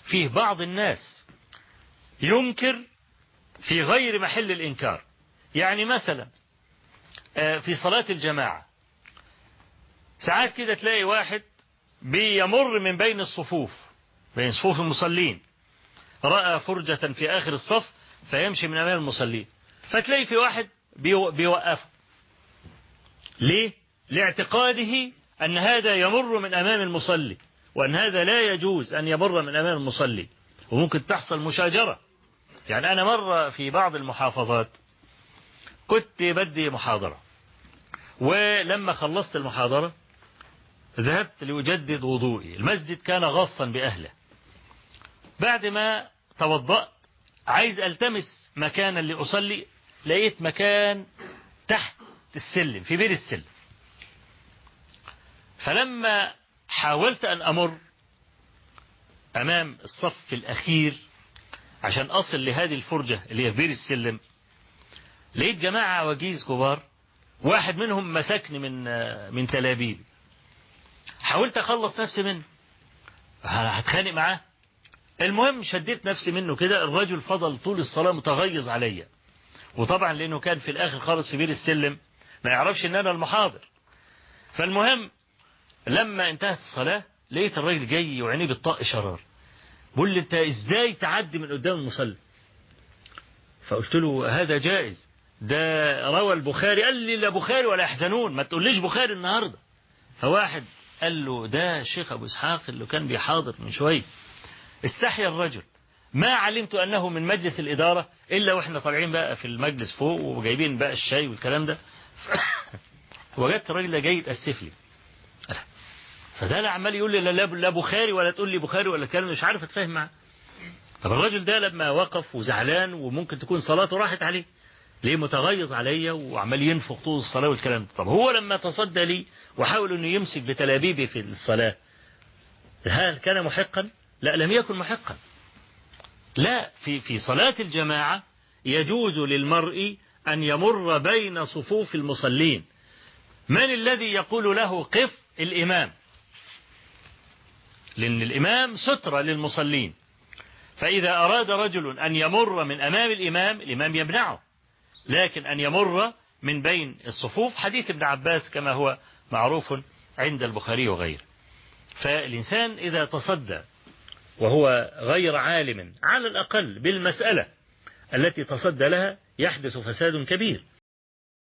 فيه بعض الناس ينكر في غير محل الإنكار. يعني مثلا في صلاة الجماعة ساعات كده تلاقي واحد بيمر من بين الصفوف، بين صفوف المصلين، رأى فرجة في آخر الصف فيمشي من أمام المصلين، فتلاقي في واحد بيوقفه. ليه؟ لاعتقاده أن هذا يمر من أمام المصلي، وأن هذا لا يجوز أن يمر من أمام المصلي، وممكن تحصل مشاجرة. يعني أنا مرة في بعض المحافظات كنت بدي محاضرة، ولما خلصت المحاضرة ذهبت لأجدد وضوئي، المسجد كان غاصا بأهله. بعد ما توضأت عايز ألتمس مكانا لأصلي، لقيت مكان تحت السلم في بير السلم. فلما حاولت أن أمر أمام الصف الأخير عشان أصل لهذه الفرجة اللي هي في بير السلم، لقيت جماعة عواجيز كبار، واحد منهم مسكني من تلابيبي. حاولت أخلص نفسي منه، هتخانق معاه. المهم شديت نفسي منه كده، الرجل فضل طول الصلاة متغيظ عليا، وطبعا لأنه كان في الآخر خالص في بير السلم ما يعرفش إن أنا المحاضر. فالمهم لما انتهت الصلاة لقيت الراجل جاي وعينيه بالطاق شرار، بقول لي أنت إزاي تعدي من قدام المصلي؟ فقلت له هذا جائز، ده روى البخاري. قال لي لا بخاري ولا يحزنون، ما تقوليش بخاري النهاردة. فواحد قال له ده الشيخ أبو إسحاق اللي كان بيحاضر من شوية. استحيا الرجل، ما علمت أنه من مجلس الإدارة إلا وإحنا طالعين بقى في المجلس فوق وجايبين بقى الشاي والكلام ده. وجدت الراجل جاي يتأسف لي، فده لا عمال يقول لي لا بخاري ولا تقول لي بخاري ولا كلام، مش عارف أتفاهم معاه. طب الراجل ده لما وقف وزعلان وممكن تكون صلاته راحت عليه، ليه متغيظ عليا وعمال ينفق طول الصلاة والكلام ده؟ طب هو لما تصدى لي وحاول أنه يمسك بتلابيبي في الصلاة، هل كان محقا؟ لا، لم يكن محقا. لا، في صلاة الجماعة يجوز للمرء أن يمر بين صفوف المصلين. من الذي يقول له قف؟ الإمام، لأن الإمام سترة للمصلين، فإذا أراد رجل أن يمر من أمام الإمام يمنعه، لكن أن يمر من بين الصفوف حديث ابن عباس كما هو معروف عند البخاري وغيره. فالإنسان إذا تصدى وهو غير عالم على الأقل بالمسألة التي تصدى لها يحدث فساد كبير.